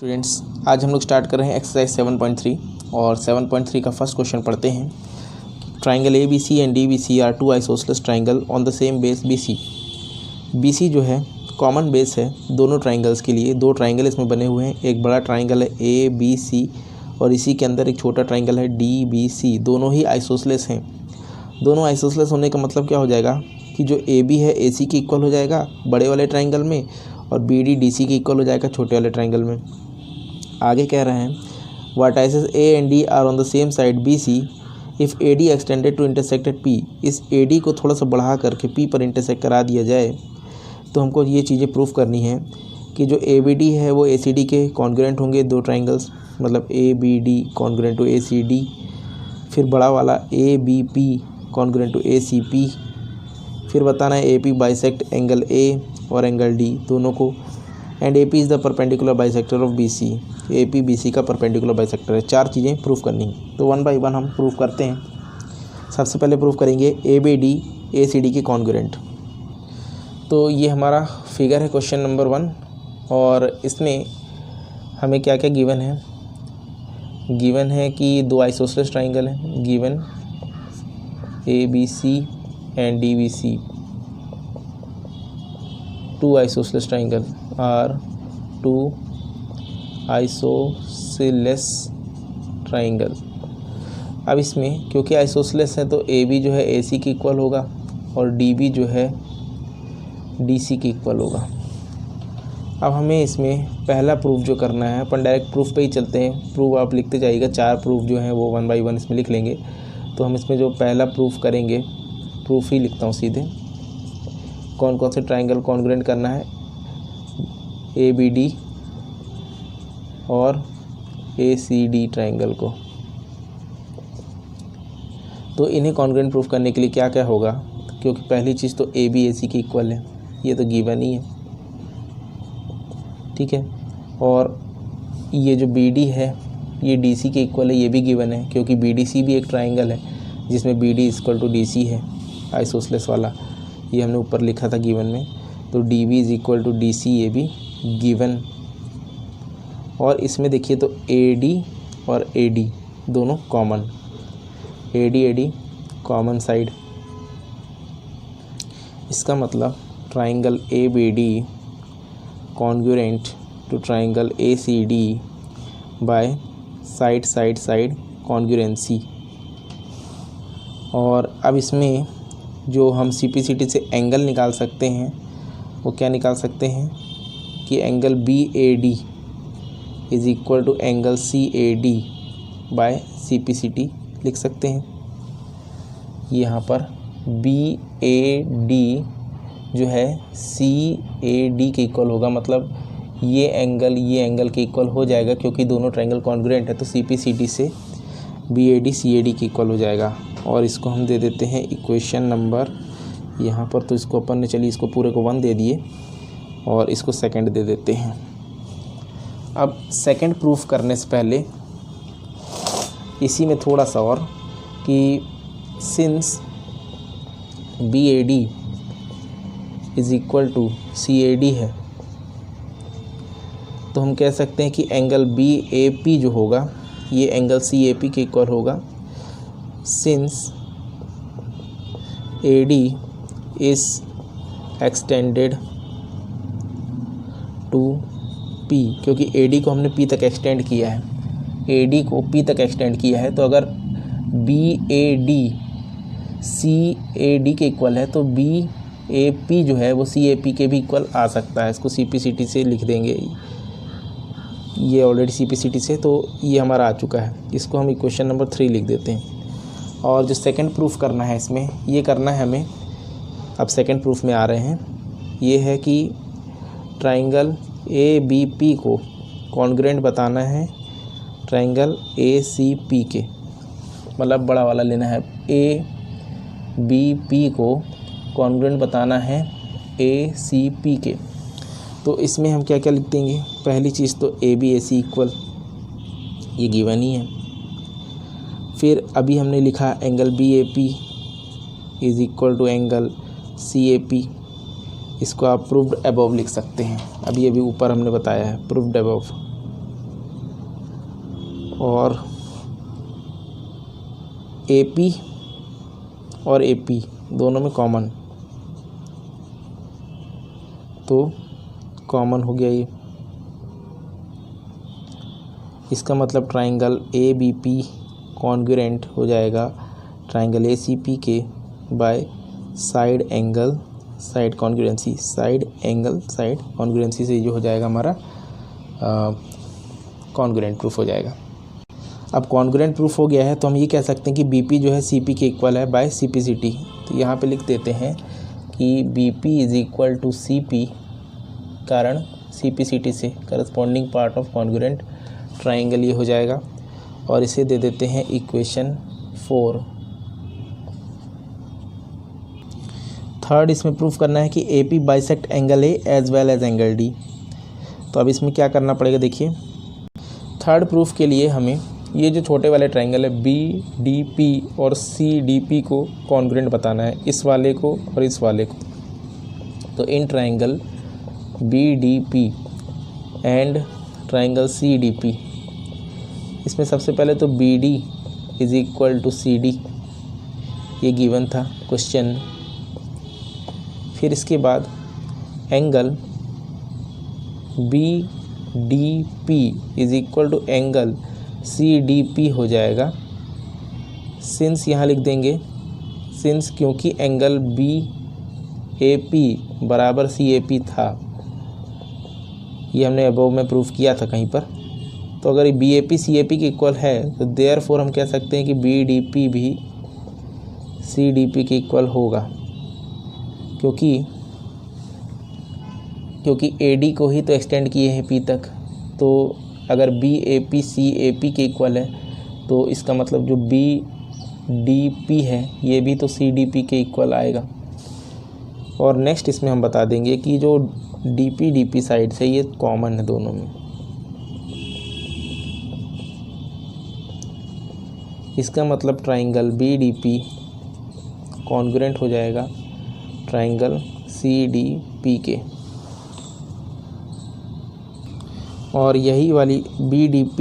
Students, आज हम लोग स्टार्ट कर रहे हैं एक्सरसाइज 7.3 और 7.3 का फर्स्ट क्वेश्चन पढ़ते हैं। Triangle A B C and D B C are two isosceles triangle on the same base B C. B C जो है कॉमन बेस है दोनों ट्राइंगल्स के लिए। दो ट्राइंगल इसमें बने हुए हैं, एक बड़ा ट्राइंगल है ए बी सी और इसी के अंदर एक छोटा ट्राइंगल है डी बी सी। दोनों ही आइसोसेलेस हैं। दोनों आइसोसेलेस होने का मतलब क्या हो जाएगा कि जो ए बी है ए सी के इक्वल हो जाएगा बड़े वाले ट्राइंगल में और बी डी डी सी के इक्वल हो जाएगा छोटे वाले ट्राइंगल में। आगे कह रहे हैं vertices A and D are on the same side B C if A D extended to intersect at P. इस ए डी को थोड़ा सा बढ़ा करके पी पर इंटरसेक्ट करा दिया जाए तो हमको ये चीज़ें प्रूफ करनी है कि जो ए बी डी है वो ए सी डी के कॉन्ग्रुएंट होंगे दो ट्राइंगल्स, मतलब A B D congruent to A C D. फिर बड़ा वाला A B P congruent to A C P. फिर बताना है A P bisect angle A और एंगल डी दोनों को, and A P is the perpendicular bisector of B C. A P B C का परपेंडिकुलर बाइसेक्टर है। चार चीज़ें प्रूफ करनी है तो वन बाय वन हम प्रूफ करते हैं। सबसे पहले प्रूफ करेंगे A B D A C D के कॉन्ग्रुएंट। तो ये हमारा फिगर है क्वेश्चन नंबर 1 और इसमें हमें क्या क्या गिवन है। गिवन है कि दो आइसोसेलेस ट्राइंगल हैं, given A B C and D B C. Two isosceles triangle are two isosceles triangle. अब इसमें क्योंकि आइसोसेलेस है तो ए बी जो है ए सी के इक्वल होगा और डी बी जो है डी सी के इक्वल होगा। अब हमें इसमें पहला प्रूफ जो करना है, अपन डायरेक्ट प्रूफ पे ही चलते हैं। प्रूफ आप लिखते जाइएगा, चार प्रूफ जो हैं वो वन बाय वन इसमें लिख लेंगे। तो हम इसमें जो पहला प्रूफ करेंगे, प्रूफ ही लिखता हूँ सीधे, कौन कौन से ट्राइंगल कॉन्ग्रुएंट करना है, ए बी डी और ए सी डी ट्राइंगल को। तो इन्हें कॉन्ग्रुएंट प्रूफ करने के लिए क्या क्या होगा, क्योंकि पहली चीज़ तो ए बी ए सी के इक्वल है, ये तो गिवन ही है, ठीक है। और ये जो बी डी है ये डी सी के इक्वल है, ये भी गिवन है, क्योंकि बी डी सी भी एक ट्राइंगल है जिसमें B D equal to D C है, आइसोसेलेस वाला। ये हमने ऊपर लिखा था गिवन में। तो D B is equal to D C, ये भी गिवन। और इसमें देखिए तो ए डी और ए डी दोनों common, A D common side. इसका मतलब triangle A B D congruent to triangle A C D by side side side congruency. और अब इसमें जो हम सी पी सी टी से एंगल निकाल सकते हैं वो क्या निकाल सकते हैं कि angle B A D is equal to angle C A D by C P C T लिख सकते हैं। यहाँ पर बी ए डी जो है सी ए डी के इक्वल होगा, मतलब ये एंगल के इक्वल हो जाएगा, क्योंकि दोनों ट्राइंगल कॉन्ग्रुएंट है तो सी पी सी टी से B A D C A D के इक्वल हो जाएगा। और इसको हम दे देते हैं इक्वेशन नंबर, यहाँ पर तो इसको अपन ने चलिए इसको पूरे को 1 दे दिए और इसको सेकंड दे देते हैं। अब सेकंड प्रूफ करने से पहले इसी में थोड़ा सा और कि since B A D is equal to C A D है तो हम कह सकते हैं कि एंगल बी ए पी जो होगा ये एंगल सी ए पी के इक्वल होगा। Since A D is extended to P, क्योंकि ए डी को हमने पी तक एक्सटेंड किया है, ए डी को पी तक एक्सटेंड किया है। तो अगर B A D C A D के इक्वल है तो बी ए पी जो है वो सी ए पी के भी इक्वल आ सकता है। इसको सी पी सी टी से लिख देंगे, ये already C P C T से तो ये हमारा आ चुका है। इसको हम इक्वेशन नंबर 3 लिख देते हैं। और जो सेकंड प्रूफ करना है इसमें ये करना है हमें, अब सेकंड प्रूफ में आ रहे हैं, ये है कि ट्राइंगल ए बी पी को कॉन्ग्रुएंट बताना है ट्राइंगल ए सी पी के, मतलब बड़ा वाला लेना है। ए बी पी को कॉन्ग्रुएंट बताना है ए सी पी के। तो इसमें हम क्या क्या लिख देंगे, पहली चीज़ तो A B A C equal, ये गिवन ही है। फिर अभी हमने लिखा angle B A P is equal to angle C A P, इसको आप प्रूव्ड अबव लिख सकते हैं। अभी ऊपर हमने बताया है प्रूव्ड अबव। और AP और AP दोनों में कॉमन, तो कॉमन हो गया ये। इसका मतलब ट्राइंगल ABP कॉन्ग्रुएंट हो जाएगा ट्राइंगल ACP के bye side angle side congruency, side angle side congruency से जो हो जाएगा हमारा कॉन्ग्रुएंट प्रूफ हो जाएगा। अब कॉन्ग्रुएंट प्रूफ हो गया है तो हम ये कह सकते हैं कि BP जो है CP के इक्वल है बाय CPCT। तो यहाँ पे लिख देते हैं कि BP is equal to CP, कारण CPCT से corresponding part of congruent triangle ये हो जाएगा। और इसे दे देते हैं इक्वेशन 4। थर्ड इसमें प्रूफ करना है कि AP bisect angle A as well as angle D। तो अब इसमें क्या करना पड़ेगा, देखिए थर्ड प्रूफ के लिए हमें ये जो छोटे वाले ट्राइंगल है BDP और CDP को कॉन्ग्रुएंट बताना है, इस वाले को और इस वाले को। तो in triangle BDP and triangle CDP, इसमें सबसे पहले तो BD is equal to CD, ये गिवन था क्वेश्चन। फिर इसके बाद angle BDP is equal to angle CDP हो जाएगा। सिंस यहाँ लिख देंगे, सिंस क्योंकि एंगल BAP बराबर CAP था, ये हमने अबव में प्रूफ किया था कहीं पर। तो अगर BAP CAP के इक्वल है तो देयरफॉर हम कह सकते हैं कि BDP भी CDP के इक्वल होगा, क्योंकि AD को ही तो एक्सटेंड किए हैं P तक। तो अगर BAP CAP के इक्वल है तो इसका मतलब जो BDP है ये भी तो CDP के इक्वल आएगा। और नेक्स्ट इसमें हम बता देंगे कि जो DP साइड से ये कॉमन है दोनों में। इसका मतलब ट्राइंगल BDP कॉन्ग्रुएंट हो जाएगा ट्राइंगल CDP के। और यही वाली BDP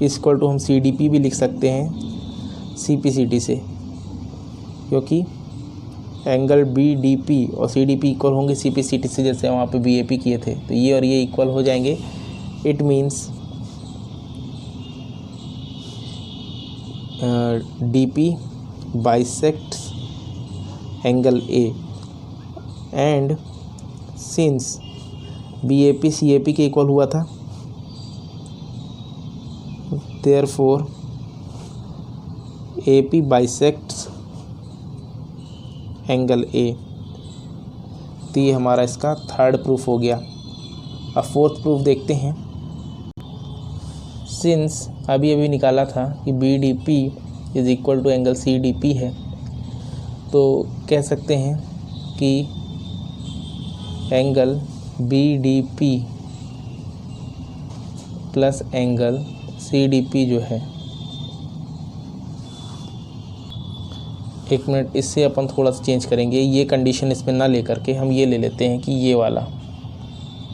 इक्वल टू हम CDP भी लिख सकते हैं CPCT से, क्योंकि एंगल BDP और CDP इक्वल होंगे CPCT से, जैसे वहाँ पे BAP किए थे। तो ये और ये इक्वल हो जाएंगे। It means DP bisects angle A and since BAP CAP के इक्वल हुआ था, therefore AP bisects angle A। तो ये हमारा इसका थर्ड प्रूफ हो गया। अब फोर्थ प्रूफ देखते हैं। सिंस अभी निकाला था कि BDP is equal to angle CDP है, तो कह सकते हैं कि angle BDP plus angle CDP जो है, एक मिनट, इससे अपन थोड़ा सा चेंज करेंगे। ये कंडीशन इसमें ना लेकर के हम ये ले लेते हैं कि ये वाला,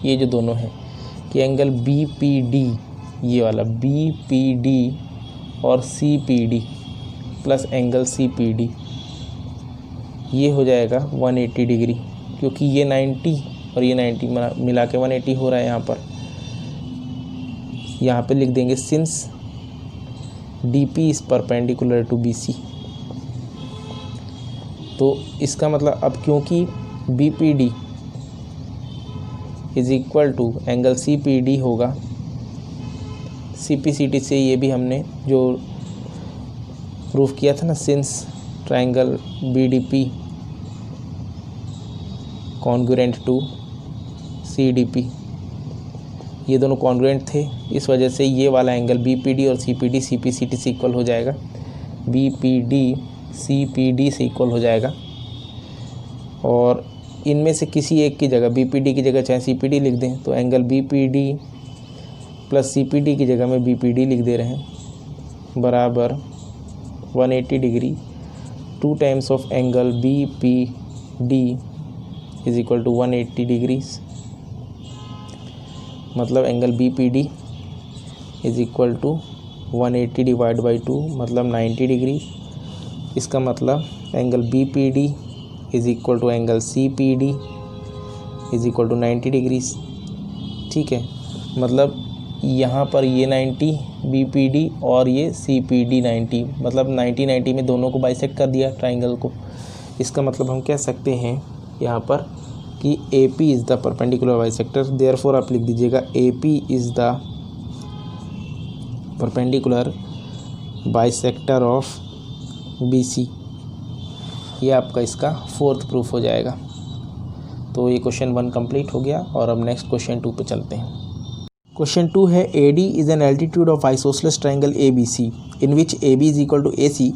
ये जो दोनों है कि एंगल BPD, ये वाला BPD और CPD प्लस एंगल CPD, ये हो जाएगा 180 डिग्री, क्योंकि ये 90 और ये 90 मिला के 180 हो रहा है। यहाँ पे लिख देंगे since DP is perpendicular to BC। तो इसका मतलब अब क्योंकि BPD is equal to angle CPD होगा CPCT से, ये भी हमने जो प्रूफ किया था ना, since triangle BDP congruent to CDP, ये दोनों कॉन्ग्रुएंट थे, इस वजह से ये वाला एंगल BPD और CPD CPCT से इक्वल हो जाएगा, BPD CPD से इक्वल हो जाएगा। और इनमें से किसी एक की जगह, BPD की जगह चाहे CPD लिख दें, तो एंगल BPD प्लस CPD की जगह में BPD लिख दे रहे हैं, बराबर 180 degree 2 times of angle BPD is equal to 180 degrees. मतलब angle BPD is equal to 180 divide by 2 मतलब 90 डिग्री। इसका मतलब angle B P D is equal to angle C P D is equal to 90 degrees. ठीक है, मतलब यहाँ पर ये 90 बी पी डी और ये सी पी डी 90, मतलब 90 में दोनों को बाइसेक्ट कर दिया ट्राइंगल को। इसका मतलब हम कह सकते हैं यहाँ पर कि A P is the perpendicular bisector. Therefore आप लिख दीजिएगा A P is the perpendicular bisector of B C. ये आपका इसका फोर्थ प्रूफ हो जाएगा। तो ये क्वेश्चन 1 कंप्लीट हो गया और अब नेक्स्ट क्वेश्चन 2 पे चलते हैं। क्वेश्चन 2 है AD is an altitude of isosceles triangle ABC in which AB is equal to AC।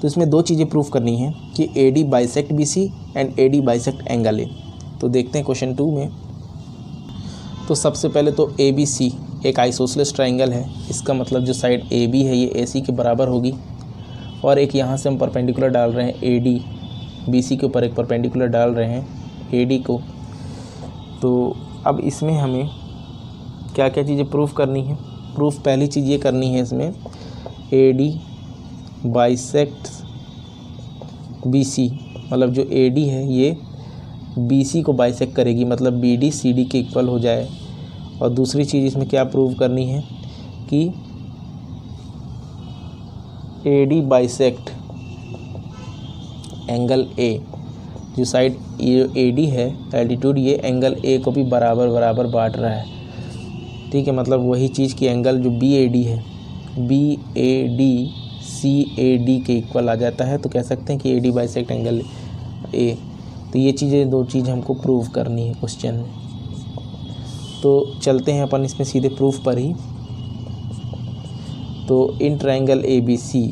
तो इसमें दो चीज़ें प्रूफ करनी है कि AD bisect BC and AD bisect angle A। तो देखते हैं क्वेश्चन 2 में। तो सबसे पहले तो ABC एक आइसोसेलेस ट्राइंगल है, इसका मतलब जो साइड AB है ये AC के बराबर होगी। और एक यहाँ से हम परपेंडिकुलर डाल रहे हैं AD, BC के ऊपर एक परपेंडिकुलर डाल रहे हैं AD को। तो अब इसमें हमें क्या क्या चीज़ें प्रूफ करनी है। प्रूफ पहली चीज़ ये करनी है इसमें AD बाइसेक्ट BC, मतलब जो AD है ये BC को बाइसेक्ट करेगी, मतलब BD CD के इक्वल हो जाए। और दूसरी चीज़ इसमें क्या प्रूव करनी है कि AD बाइसेक्ट एंगल A, जो साइड AD है एल्टीट्यूड, ये एंगल A को भी बराबर बराबर बांट रहा है। ठीक है, मतलब वही चीज़ की एंगल जो BAD है BAD CAD के इक्वल आ जाता है। तो कह सकते हैं कि AD बाइसेक्ट एंगल A। तो ये चीज़ें दो चीज़ हमको प्रूव करनी है क्वेश्चन में। तो चलते हैं अपन इसमें सीधे प्रूफ पर ही। तो इन ट्राइंगल ABC,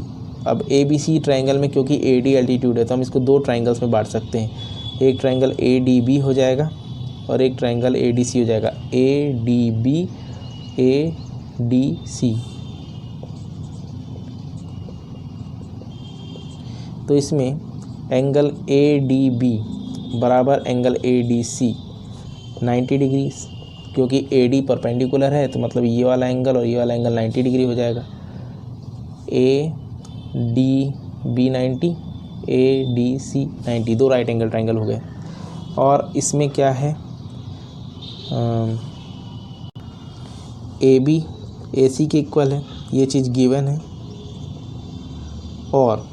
अब ABC ट्राइंगल में क्योंकि AD एल्टीट्यूड है तो हम इसको दो ट्राइंगल्स में बांट सकते हैं। एक ट्राइंगल ADB हो जाएगा और एक ट्राइंगल ADC हो जाएगा। ADB ADC। तो इसमें एंगल ADB बराबर एंगल ADC 90 डिग्री, क्योंकि AD परपेंडिकुलर है तो मतलब ये वाला एंगल और ये वाला एंगल 90 डिग्री हो जाएगा। ADB 90 ADC 90, दो राइट एंगल ट्राइंगल हो गए। और इसमें क्या है, AB AC के इक्वल है, ये चीज़ गिवन है। और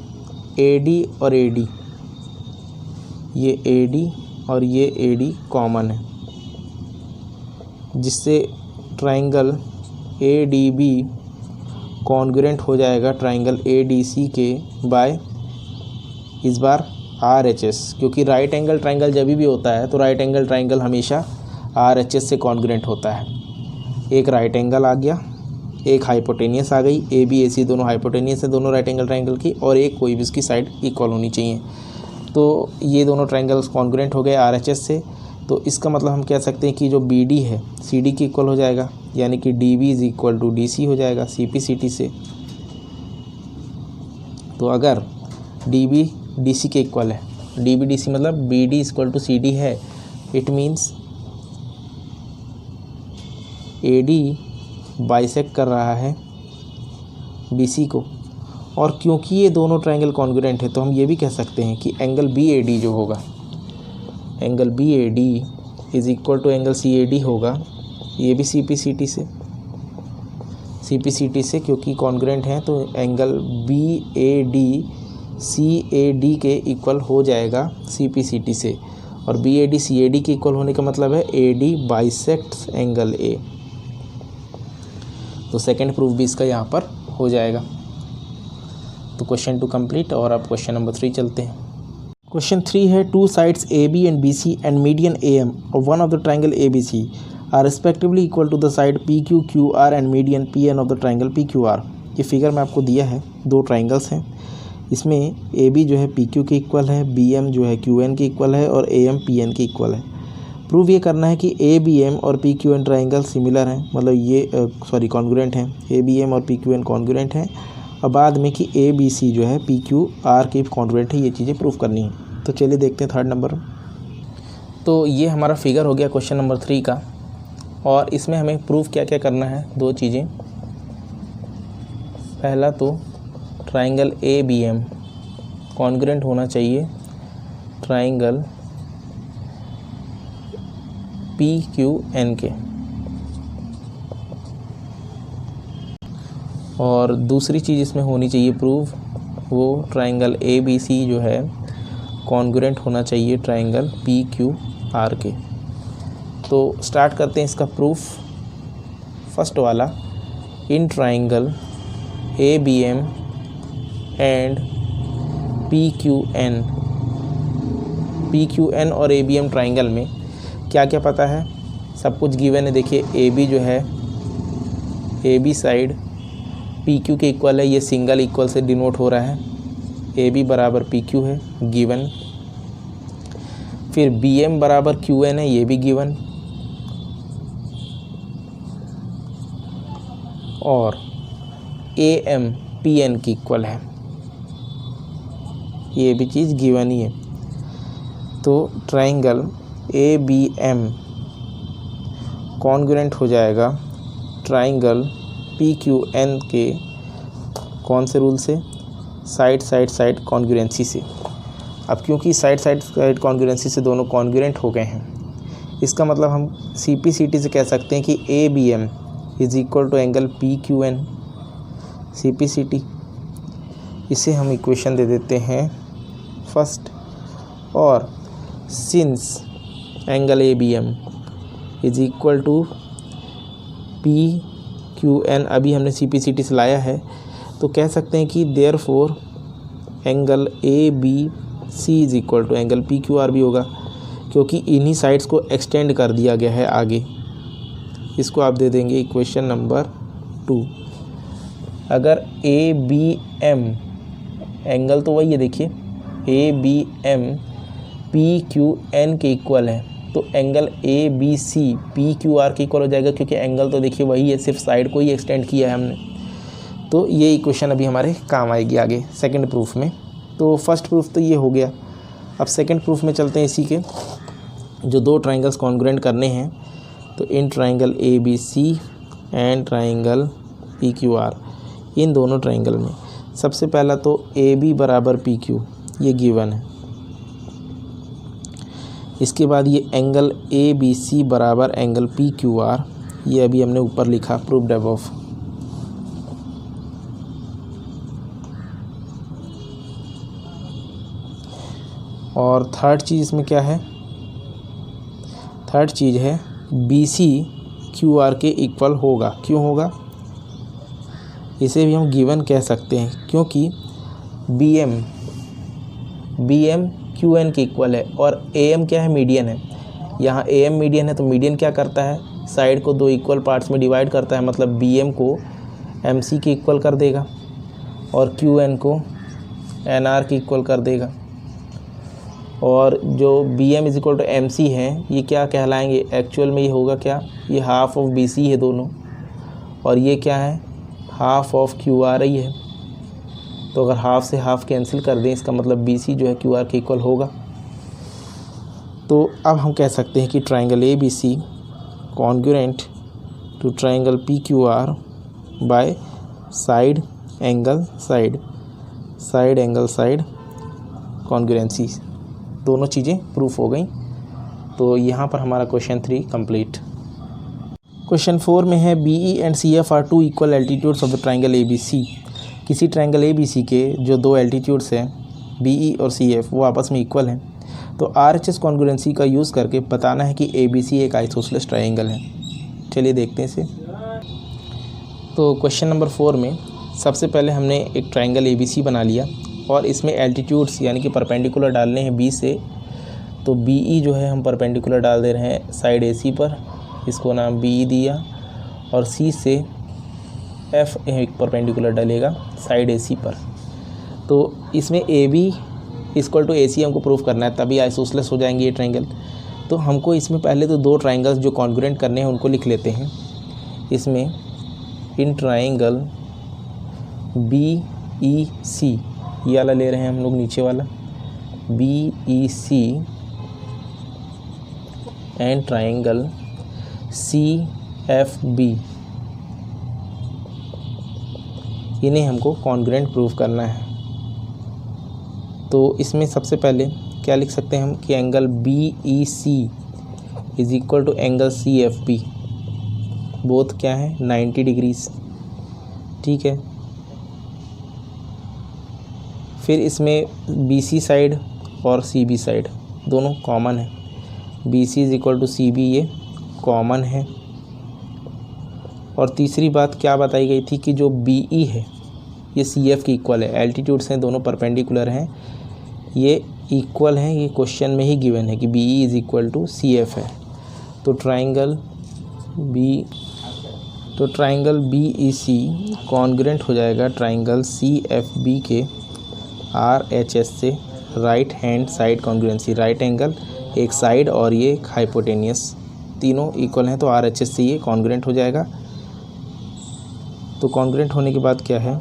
AD और AD, ये AD और ये AD कॉमन है, जिससे ट्राइंगल ADB कॉन्ग्रुएंट हो जाएगा ट्राइंगल ADC के बाय इस बार RHS, क्योंकि राइट एंगल ट्राइंगल जब भी होता है तो राइट एंगल ट्राइंगल हमेशा RHS से कॉन्ग्रुएंट होता है। एक राइट एंगल आ गया, एक हाइपोटेनियस आ गई, ABAC दोनों हाइपोटेनियस है दोनों राइट एंगल ट्राइंगल की, और एक कोई भी इसकी साइड इक्वल होनी चाहिए। तो ये दोनों ट्राइंगल्स कॉन्ग्रुएंट हो गए RHS से। तो इसका मतलब हम कह सकते हैं कि जो BD है CD के इक्वल हो जाएगा, यानी कि DB is equal to DC हो जाएगा CP/CT से। तो अगर DB DC के इक्वल है, DB DC मतलब BD is equal to CD है, इट मीन्स AD बाइसेक्ट कर रहा है BC को। और क्योंकि ये दोनों ट्राइंगल कॉन्ग्रुएंट है तो हम ये भी कह सकते हैं कि एंगल BAD जो होगा, angle BAD is equal to angle CAD होगा, ये भी CP/CT से, क्योंकि कॉन्ग्रुएंट हैं तो एंगल BAD CAD के इक्वल हो जाएगा CP/CT से। और BAD CAD के इक्वल होने का मतलब है AD बाइसेक्ट्स एंगल A। तो सेकंड प्रूफ भी इसका यहाँ पर हो जाएगा। तो क्वेश्चन 2 कंप्लीट और अब क्वेश्चन नंबर 3 चलते हैं। क्वेश्चन 3 है two sides AB and BC and median AM और one of the triangle ABC are respectively equal to the side PQQR and median PN of the triangle PQR। ये figure में आपको दिया है, दो ट्राइंगल्स हैं, इसमें AB जो है PQ के इक्वल है, BM जो है QN के इक्वल है और AM PN के इक्वल है। प्रूव ये करना है कि ABM और PQN ट्राइंगल सिमिलर हैं, मतलब ये कॉन्ग्रुएंट हैं, ABM और PQN कॉन्ग्रुएंट हैं। और बाद में कि ABC जो है PQR के कॉन्ग्रुएंट है, ये चीज़ें प्रूव करनी है। तो चलिए देखते हैं थर्ड नंबर। तो ये हमारा फिगर हो गया क्वेश्चन नंबर 3 का, और इसमें हमें प्रूफ क्या क्या करना है, दो चीज़ें। पहला तो ट्राइंगल ABM कॉन्ग्रुएंट होना चाहिए ट्राइंगल PQN के, और दूसरी चीज़ इसमें होनी चाहिए प्रूफ, वो ट्राइंगल ABC जो है कॉन्ग्रुएंट होना चाहिए ट्राइंगल PQR के। तो स्टार्ट करते हैं इसका प्रूफ। फर्स्ट वाला, in triangle ABM and PQN और ABM ट्राइंगल में क्या क्या पता है, सब कुछ गिवन है। देखिए AB जो है, AB साइड PQ के इक्वल है, ये सिंगल इक्वल से डिनोट हो रहा है, AB बराबर PQ है गिवन। फिर BM बराबर QN है, ये भी गिवन। और AM PN की इक्वल है, ये भी चीज़ गिवन ही है। तो ट्राइंगल ABM कॉन्ग्रुएंट हो जाएगा ट्राइंगल PQN के कौन से रूल से, साइड कॉन्ग्रुएंसी से। अब क्योंकि साइड कॉन्ग्रुएंसी से दोनों कॉन्ग्रुएंट हो गए हैं, इसका मतलब हम CPCT से कह सकते हैं कि ABM is equal to angle PQN। CPCT इसे हम इक्वेशन दे देते हैं फर्स्ट, और since angle ABM is equal to PQN, अभी हमने CPCT से लाया है, तो कह सकते हैं कि therefore angle ABC is equal to angle PQR भी होगा, क्योंकि इन्हीं साइड्स को एक्सटेंड कर दिया गया है आगे। इसको आप दे देंगे इक्वेशन नंबर 2। अगर ABM एंगल तो वही है, देखिए ABM PQN के इक्वल है, तो एंगल ABC PQR के इक्वल हो जाएगा, क्योंकि एंगल तो देखिए वही है, सिर्फ साइड को ही एक्सटेंड किया है हमने। तो ये इक्वेशन अभी हमारे काम आएगी आगे सेकंड प्रूफ में। तो फर्स्ट प्रूफ तो ये हो गया। अब सेकंड प्रूफ में चलते हैं। इसी के जो दो ट्राइंगल्स कॉन्ग्रुएंट करने हैं, तो in triangle ABC and triangle PQR, इन दोनों ट्राइंगल में सबसे पहला तो AB बराबर PQ, ये गिवन है। इसके बाद ये एंगल ABC बराबर एंगल PQR, ये अभी हमने ऊपर लिखा प्रूव्ड अबव। और थर्ड चीज़ इसमें क्या है, थर्ड चीज़ है BC QR के इक्वल होगा। क्यों होगा, इसे भी हम गिवन कह सकते हैं, क्योंकि BM QN के इक्वल है, और AM क्या है, मीडियन है। यहाँ AM मीडियन है, तो मीडियन क्या करता है, साइड को दो इक्वल पार्ट्स में डिवाइड करता है, मतलब BM को MC के इक्वल कर देगा और QN को NR के इक्वल कर देगा। और जो BM is equal to MC है, ये क्या कहलाएंगे, एक्चुअल में ये होगा क्या, ये हाफ ऑफ BC है दोनों, और ये क्या है, हाफ ऑफ QR ही है। तो अगर हाफ से हाफ कैंसिल कर दें, इसका मतलब BC जो है QR के इक्वल होगा। तो अब हम कह सकते हैं कि triangle ABC congruent to triangle PQR by side angle side congruency, दोनों चीज़ें प्रूफ हो गई। तो यहाँ पर हमारा क्वेश्चन 3 कंप्लीट। क्वेश्चन 4 में है BE and CF are two equal altitudes of the triangle ABC। किसी ट्राइंगल ABC के जो दो एल्टीट्यूड्स हैं BE और CF, वो आपस में इक्वल हैं। तो RHS कॉन्ग्रुएंसी का यूज़ करके बताना है कि ABC एक आइसोसेलेस ट्राइंगल है। चलिए देखते हैं इसे। तो क्वेश्चन नंबर 4 में सबसे पहले हमने एक ट्राइंगल ABC बना लिया, और इसमें एल्टीट्यूड्स यानी कि परपेंडिकुलर डालने हैं B से। तो BE जो है हम परपेंडिकुलर डाल दे रहे हैं साइड AC पर, इसको नाम BE दिया, और C से F एक परपेंडिकुलर डलेगा साइड AC पर। तो इसमें AB इक्वल टू AC हमको प्रूफ करना है, तभी आइसोसेलेस हो जाएंगे ये ट्राइंगल। तो हमको इसमें पहले तो दो ट्राइंगल्स जो कॉन्ग्रुएंट करने हैं उनको लिख लेते हैं। इसमें इन ट्राइंगल BEC, ये वाला ले रहे हैं हम लोग, नीचे वाला BEC एंड ट्राइंगल CFB, इन्हें हमको कॉन्ग्रुएंट प्रूव करना है। तो इसमें सबसे पहले क्या लिख सकते हैं हम कि angle BEC is equal to angle CFB, both क्या है 90 डिग्रीज। ठीक है, फिर इसमें BC साइड और CB साइड दोनों कॉमन है। BC is equal to CB ये कॉमन है। और तीसरी बात क्या बताई गई थी कि जो BE है ये CF की इक्वल है। एल्टीट्यूड्स हैं, दोनों परपेंडिकुलर हैं, ये इक्वल हैं। ये क्वेश्चन में ही गिवन है कि BE is equal to CF है। तो ट्राइंगल BEC कॉन्ग्रुएंट हो जाएगा ट्राइंगल CFB के RHS से। Right hand side congruency, right angle एक साइड और ये एक हाइपोटेनियस, तीनों इक्वल हैं तो RHS से ये कॉन्ग्रुएंट हो जाएगा। तो कॉन्ग्रुएंट होने के बाद क्या है,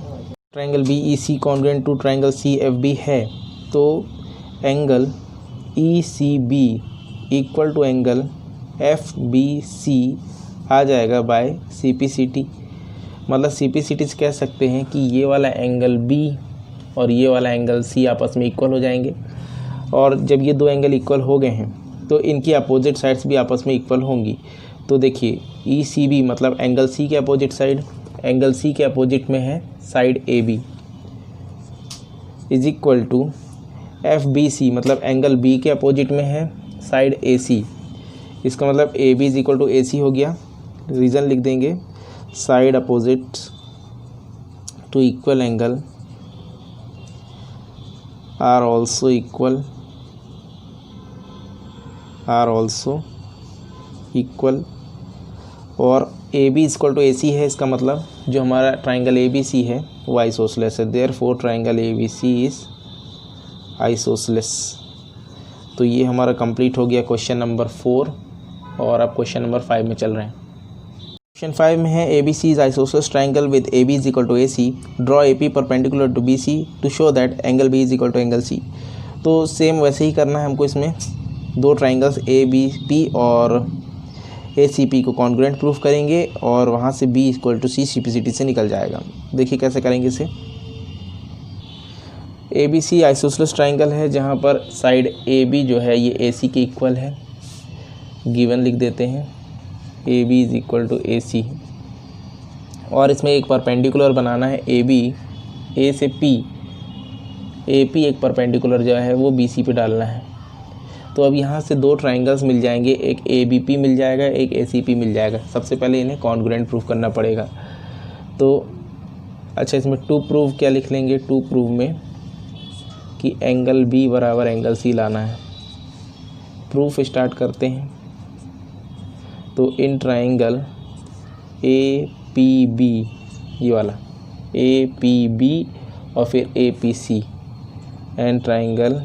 triangle BEC congruent to triangle CFB है तो angle ECB equal to angle FBC आ जाएगा बाय CPCT। मतलब CPCT से कह सकते हैं कि ये वाला एंगल B और ये वाला एंगल C आपस में इक्वल हो जाएंगे। और जब ये दो एंगल इक्वल हो गए हैं तो इनकी अपोजिट साइड्स भी आपस में इक्वल होंगी। तो देखिए ECB मतलब एंगल C के अपोजिट साइड, एंगल C के अपोजिट में है side AB is equal to FBC मतलब एंगल B के अपोजिट में है साइड AC। इसका मतलब AB is equal to AC हो गया। रीज़न लिख देंगे, side opposite to equal angle are also equal और AB is equal to AC है। इसका मतलब जो हमारा ट्राइंगल ABC है वो आइसोसेलेस है। Therefore triangle ABC is isosceles. तो ये हमारा कंप्लीट हो गया क्वेश्चन नंबर 4 और अब क्वेश्चन नंबर 5 में चल रहे हैं। क्वेश्चन 5 में है ABC is isosceles triangle with AB is equal to AC, draw AP perpendicular to BC to show that angle B is equal to angle C। तो सेम वैसे ही करना है हमको। इसमें दो ट्राइंगल्स ABP और ACP को कॉन्ग्रुएंट प्रूफ करेंगे और वहाँ से B equal to C CPCT से निकल जाएगा। देखिए कैसे करेंगे इसे। ABC आइसोसेलेस ट्राइंगल है जहाँ पर साइड AB जो है ये AC के इक्वल है। गिवन लिख देते हैं AB is equal to AC और इसमें एक परपेंडिकुलर बनाना है AB A से P, AP एक परपेंडिकुलर जो है वो BC पे डालना है। तो अब यहाँ से दो ट्राइंगल्स मिल जाएंगे, एक ABP मिल जाएगा, एक ACP मिल जाएगा। सबसे पहले इन्हें कॉन्ग्रुएंट प्रूफ करना पड़ेगा। तो अच्छा इसमें टू प्रूव क्या लिख लेंगे, टू प्रूव में कि एंगल B बराबर एंगल C लाना है। प्रूफ स्टार्ट करते हैं। तो इन ट्राइंगल APB, ये वाला APB और फिर APC एंड ट्राइंगल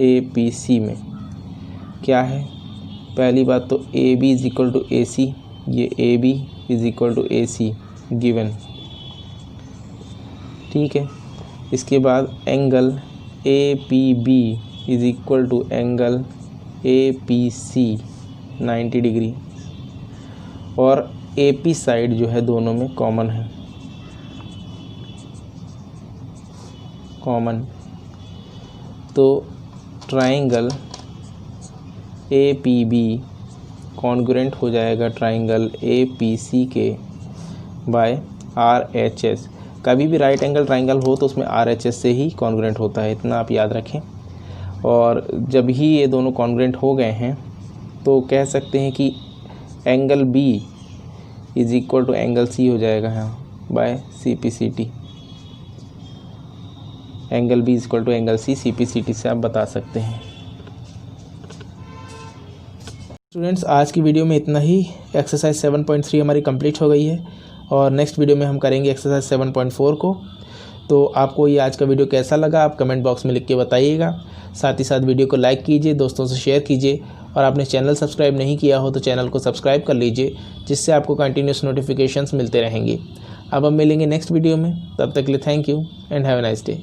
APC में क्या है, पहली बात तो AB is equal to AC, ये AB is equal to AC given. ठीक है, इसके बाद angle APB is equal to angle APC 90 degree और AP साइड जो है दोनों में कॉमन है, कॉमन। तो ट्राइंगल APB कॉन्ग्रुएंट हो जाएगा ट्राइंगल APC के बाय RHS। कभी भी राइट एंगल ट्राइंगल हो तो उसमें RHS से ही कॉन्ग्रुएंट होता है, इतना आप याद रखें। और जब ही ये दोनों कॉन्ग्रुएंट हो गए हैं तो कह सकते हैं कि angle B is equal to angle C हो जाएगा यहाँ by CPCT। Angle B is equal to angle C CPCT से आप बता सकते हैं। स्टूडेंट्स आज की वीडियो में इतना ही। एक्सरसाइज 7.3 हमारी कंप्लीट हो गई है और नेक्स्ट वीडियो में हम करेंगे एक्सरसाइज 7.4 को। तो आपको ये आज का वीडियो कैसा लगा आप कमेंट बॉक्स में लिख के बताइएगा। साथ ही साथ वीडियो को लाइक कीजिए, दोस्तों से शेयर कीजिए और आपने चैनल सब्सक्राइब नहीं किया हो तो चैनल को सब्सक्राइब कर लीजिए, जिससे आपको कंटिन्यूस नोटिफिकेशंस मिलते रहेंगे। अब हम मिलेंगे नेक्स्ट वीडियो में, तब तक के लिए thank you and have a nice day.